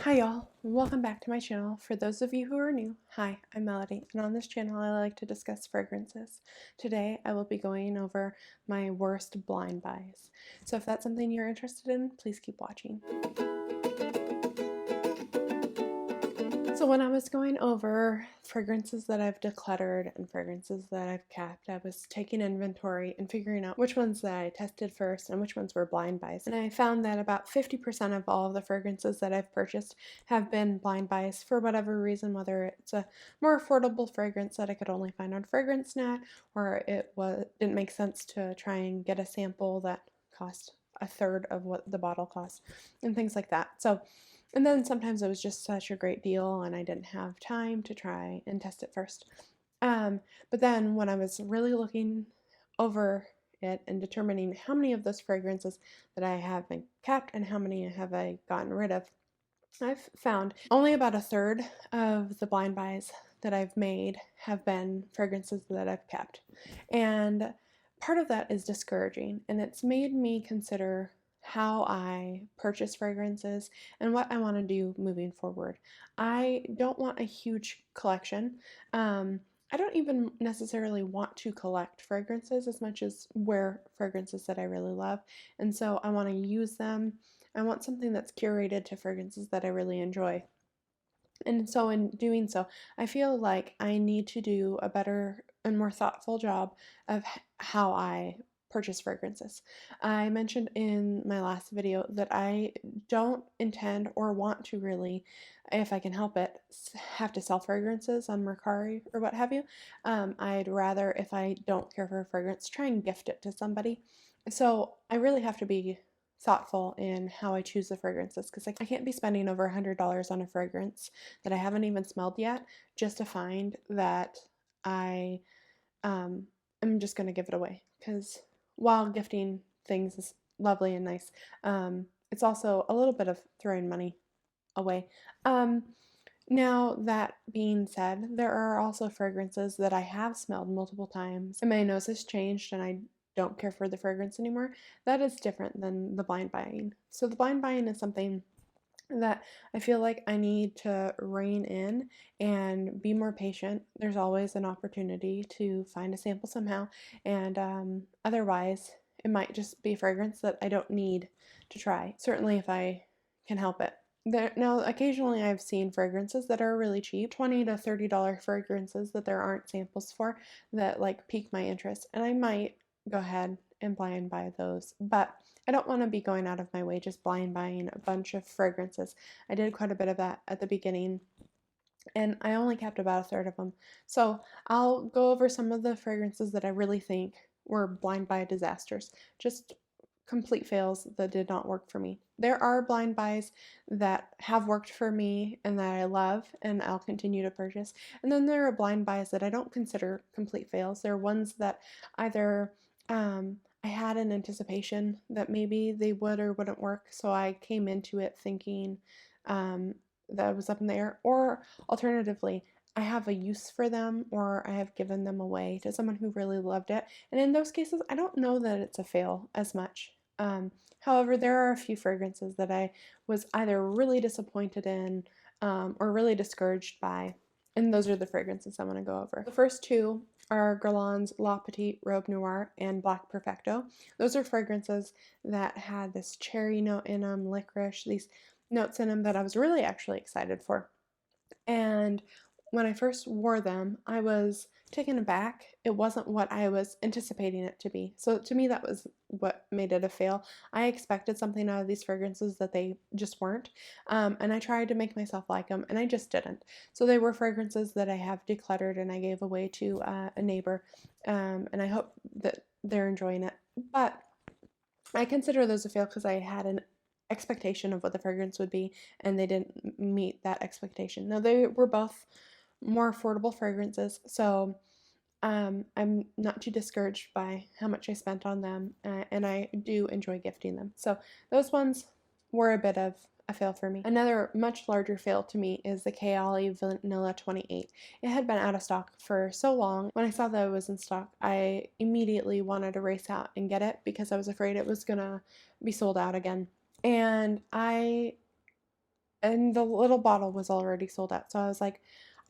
Hi y'all, welcome back to my channel. For those of you who are new, hi, I'm Melody, and on this channel I like to discuss fragrances. Today I will be going over my worst blind buys. So if that's something you're interested in, please keep watching. So when I was going over fragrances that I've decluttered and fragrances that I've kept, I was taking inventory and figuring out which ones that I tested first and which ones were blind buys. And I found that about 50% of all of the fragrances that I've purchased have been blind buys for whatever reason, whether it's a more affordable fragrance that I could only find on FragranceNet, or didn't make sense to try and get a sample that cost a third of what the bottle costs, and things like that. And then sometimes it was just such a great deal and I didn't have time to try and test it first. But then when I was really looking over it and determining how many of those fragrances that I have been kept and how many have I gotten rid of, I've found only about a third of the blind buys that I've made have been fragrances that I've kept. And part of that is discouraging, and it's made me consider how I purchase fragrances and what I want to do moving forward. I don't want a huge collection. I don't even necessarily want to collect fragrances as much as wear fragrances that I really love, and so I want to use them. I want something that's curated to fragrances that I really enjoy. And so, in doing so, I feel like I need to do a better and more thoughtful job of how I purchase fragrances. I mentioned in my last video that I don't intend or want to really, if I can help it, have to sell fragrances on Mercari or what have you. I'd rather, if I don't care for a fragrance, try and gift it to somebody. So I really have to be thoughtful in how I choose the fragrances because I can't be spending over $100 on a fragrance that I haven't even smelled yet just to find that I am just going to give it away. Because while gifting things is lovely and nice, it's also a little bit of throwing money away. Now, that being said, there are also fragrances that I have smelled multiple times and my nose has changed and I don't care for the fragrance anymore. That is different than the blind buying. So, the blind buying is something that I feel like I need to rein in and be more patient. There's always an opportunity to find a sample somehow, and otherwise, it might just be a fragrance that I don't need to try, certainly if I can help it. Now, occasionally I've seen fragrances that are really cheap, $20 to $30 fragrances that there aren't samples for, that like pique my interest, and I might go ahead and blind buy those. But I don't want to be going out of my way just blind buying a bunch of fragrances. I did quite a bit of that at the beginning, and I only kept about a third of them. So I'll go over some of the fragrances that I really think were blind buy disasters, just complete fails that did not work for me. There are blind buys that have worked for me and that I love and I'll continue to purchase. And then there are blind buys that I don't consider complete fails. They're ones that either I had an anticipation that maybe they would or wouldn't work, so I came into it thinking that it was up in the air, or alternatively, I have a use for them or I have given them away to someone who really loved it. And in those cases, I don't know that it's a fail as much. However, there are a few fragrances that I was either really disappointed in or really discouraged by, and those are the fragrances I want to go over. The first two are Guerlain's La Petite Robe Noire and Black Perfecto. Those are fragrances that had this cherry note in them, licorice, these notes in them that I was really actually excited for. And when I first wore them, I was taken aback. It wasn't what I was anticipating it to be. So to me, that was what made it a fail. I expected something out of these fragrances that they just weren't. And I tried to make myself like them, and I just didn't. So they were fragrances that I have decluttered and I gave away to a neighbor. And I hope that they're enjoying it. But I consider those a fail because I had an expectation of what the fragrance would be, and they didn't meet that expectation. Now, they were both more affordable fragrances, so I'm not too discouraged by how much I spent on them, and I do enjoy gifting them. So those ones were a bit of a fail for me. Another much larger fail to me is the Kayali Vanilla 28. It had been out of stock for so long. When I saw that it was in stock, I immediately wanted to race out and get it because I was afraid it was gonna be sold out again. And I and the little bottle was already sold out. So I was like,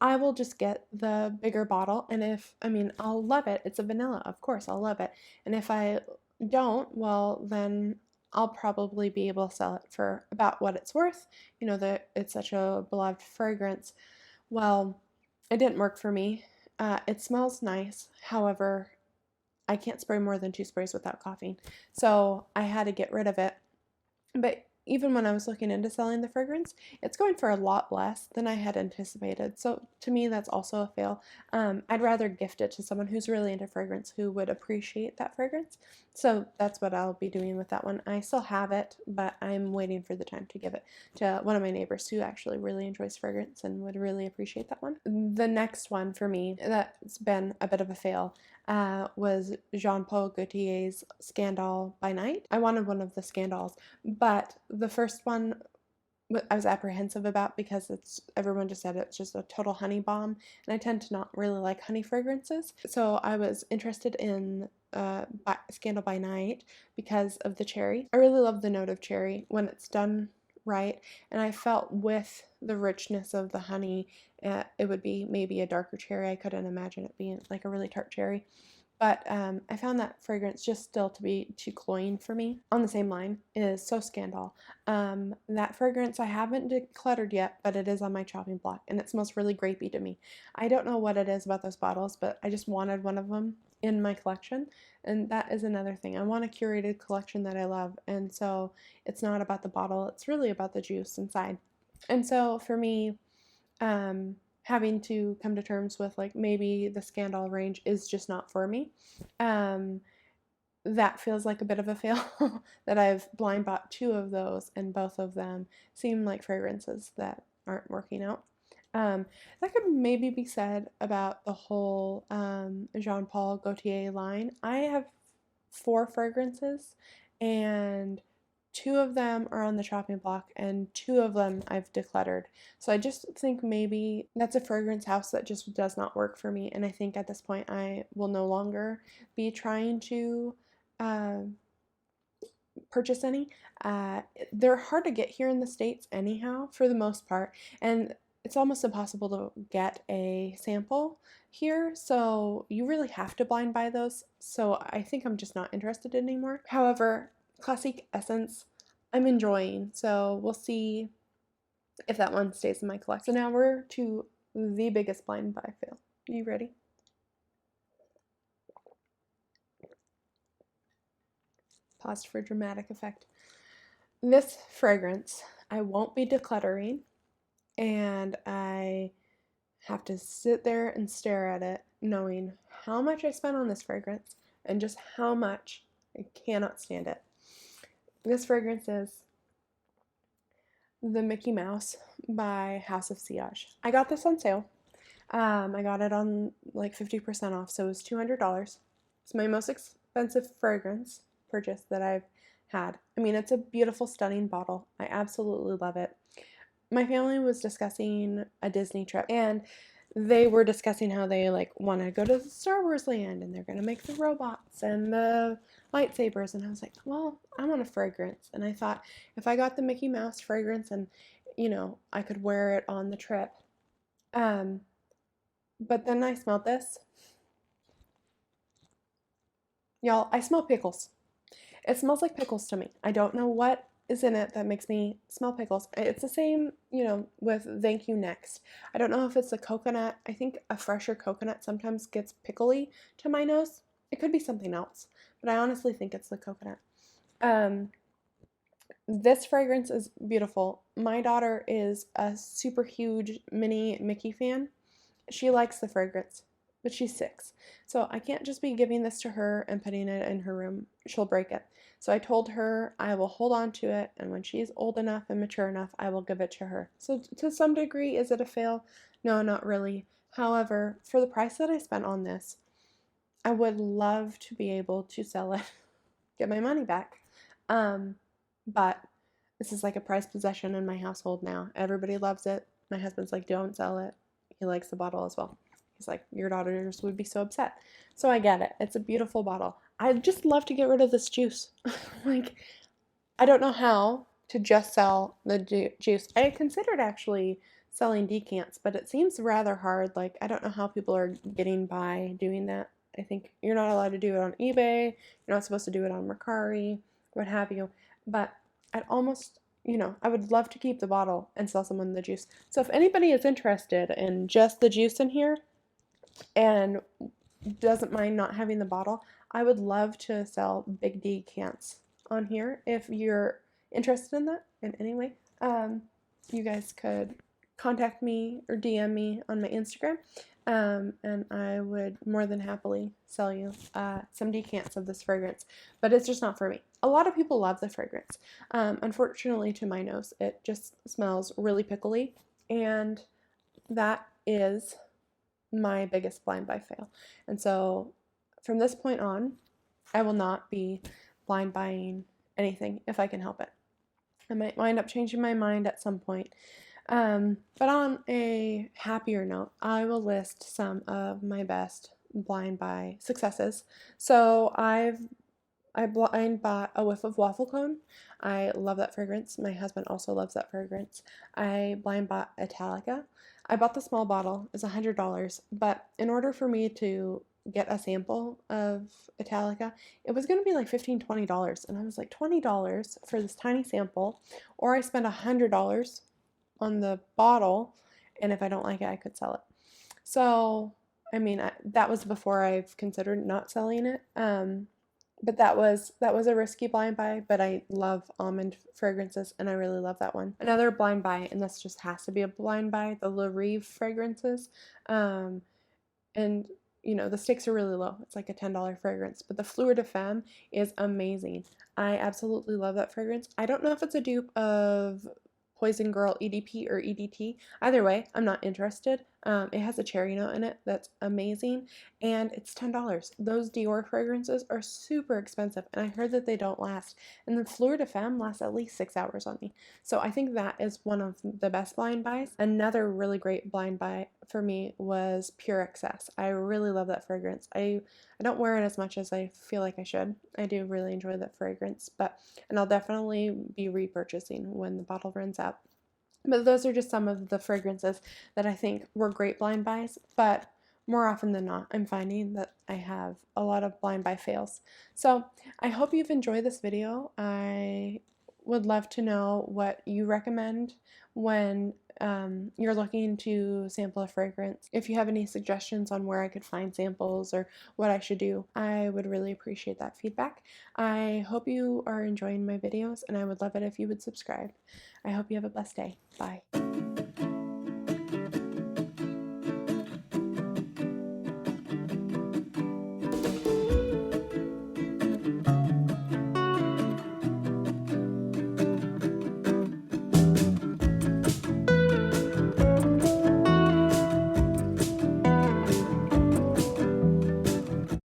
I will just get the bigger bottle. And I'll love it. It's a vanilla. Of course, I'll love it. And if I don't, well, then I'll probably be able to sell it for about what it's worth. That it's such a beloved fragrance. Well, it didn't work for me. It smells nice. However, I can't spray more than 2 sprays without coughing. So I had to get rid of it. But even when I was looking into selling the fragrance, it's going for a lot less than I had anticipated. So to me, that's also a fail. I'd rather gift it to someone who's really into fragrance who would appreciate that fragrance. So that's what I'll be doing with that one. I still have it, but I'm waiting for the time to give it to one of my neighbors who actually really enjoys fragrance and would really appreciate that one. The next one for me that's been a bit of a fail was Jean Paul Gaultier's Scandal by Night. I wanted one of the Scandals, but the first one I was apprehensive about because everyone just said it's just a total honey bomb, and I tend to not really like honey fragrances. So I was interested in Scandal by Night because of the cherry. I really love the note of cherry when it's done right, and I felt with the richness of the honey, it would be maybe a darker cherry. I couldn't imagine it being like a really tart cherry. But I found that fragrance just still to be too cloying for me. On the same line is So Scandal. That fragrance I haven't decluttered yet, but it is on my chopping block, and it smells really grapey to me. I don't know what it is about those bottles, but I just wanted one of them in my collection, and that is another thing. I want a curated collection that I love, and so it's not about the bottle, it's really about the juice inside. And so for me, having to come to terms with like maybe the Scandal range is just not for me. That feels like a bit of a fail that I've blind bought 2 of those, and both of them seem like fragrances that aren't working out. That could maybe be said about the whole Jean Paul Gaultier line. I have 4 fragrances, and 2 of them are on the chopping block, and 2 of them I've decluttered. So I just think maybe that's a fragrance house that just does not work for me. And I think at this point I will no longer be trying to uh, purchase any. They're hard to get here in the States anyhow, for the most part. And it's almost impossible to get a sample here, so you really have to blind buy those. So I think I'm just not interested anymore. However, Classique Essence I'm enjoying, so we'll see if that one stays in my collection. So now we're to the biggest blind buy fail. You ready? Pause for dramatic effect. This fragrance I won't be decluttering, and I have to sit there and stare at it knowing how much I spent on this fragrance and just how much I cannot stand it. This fragrance is the Mickey Mouse by House of Sillage. I got this on sale. I got it on like 50% off, so it was $200. It's my most expensive fragrance purchase that I've had. I mean, it's a beautiful, stunning bottle. I absolutely love it. My family was discussing a Disney trip, and they were discussing how they like want to go to the Star Wars land, and they're going to make the robots and the lightsabers. And I was like, well, I want a fragrance. And I thought if I got the Mickey Mouse fragrance and I could wear it on the trip. But then I smelled this. Y'all, I smell pickles. It smells like pickles to me. I don't know what is in it that makes me smell pickles. It's the same, with Thank You Next. I don't know if it's the coconut. I think a fresher coconut sometimes gets pickly to my nose. It could be something else, but I honestly think it's the coconut. This fragrance is beautiful. My daughter is a super huge mini Mickey fan. She likes the fragrance, but she's 6. So I can't just be giving this to her and putting it in her room. She'll break it. So I told her I will hold on to it, and when she's old enough and mature enough, I will give it to her. So to some degree, is it a fail? No, not really. However, for the price that I spent on this, I would love to be able to sell it, get my money back. But this is like a prized possession in my household now. Everybody loves it. My husband's like, don't sell it. He likes the bottle as well. He's like, your daughters would be so upset. So I get it. It's a beautiful bottle. I'd just love to get rid of this juice. Like, I don't know how, to just sell the juice. I had considered actually selling decants, but it seems rather hard. Like, I don't know how people are getting by doing that. I think you're not allowed to do it on eBay. You're not supposed to do it on Mercari, what have you. But I'd almost, I would love to keep the bottle and sell someone the juice. So if anybody is interested in just the juice in here and doesn't mind not having the bottle, I would love to sell big decants on here. If you're interested in that in any way, you guys could contact me or DM me on my Instagram, and I would more than happily sell you some decants of this fragrance. But it's just not for me. A lot of people love the fragrance. Unfortunately, to my nose, it just smells really pickly, and that is my biggest blind buy fail. And so from this point on, I will not be blind buying anything if I can help it. I might wind up changing my mind at some point. But on a happier note, I will list some of my best blind buy successes. So I blind bought a whiff of waffle cone. I love that fragrance. My husband also loves that fragrance. I blind bought Italica. I bought the small bottle. It's $100, but in order for me to get a sample of Italica, it was going to be like $15-20, and I was like, $20 for this tiny sample, or I spend $100 on the bottle, and if I don't like it, I could sell it. So, I mean, that was before I've considered not selling it. But that was a risky blind buy, but I love almond fragrances, and I really love that one. Another blind buy, and this just has to be a blind buy, the Reevaluating fragrances. And the stakes are really low. It's like a $10 fragrance, but the Fleur de Femme is amazing. I absolutely love that fragrance. I don't know if it's a dupe of Poison Girl EDP or EDT. Either way, I'm not interested. It has a cherry note in it that's amazing, and it's $10. Those Dior fragrances are super expensive, and I heard that they don't last. And the Fleur de Femme lasts at least 6 hours on me. So I think that is one of the best blind buys. Another really great blind buy for me was Pure Excess. I really love that fragrance. I don't wear it as much as I feel like I should. I do really enjoy that fragrance, and I'll definitely be repurchasing when the bottle runs out. But those are just some of the fragrances that I think were great blind buys, but more often than not, I'm finding that I have a lot of blind buy fails. So I hope you've enjoyed this video. I would love to know what you recommend when you're looking to sample a fragrance. If you have any suggestions on where I could find samples or what I should do, I would really appreciate that feedback. I hope you are enjoying my videos, and I would love it if you would subscribe. I hope you have a blessed day. Bye.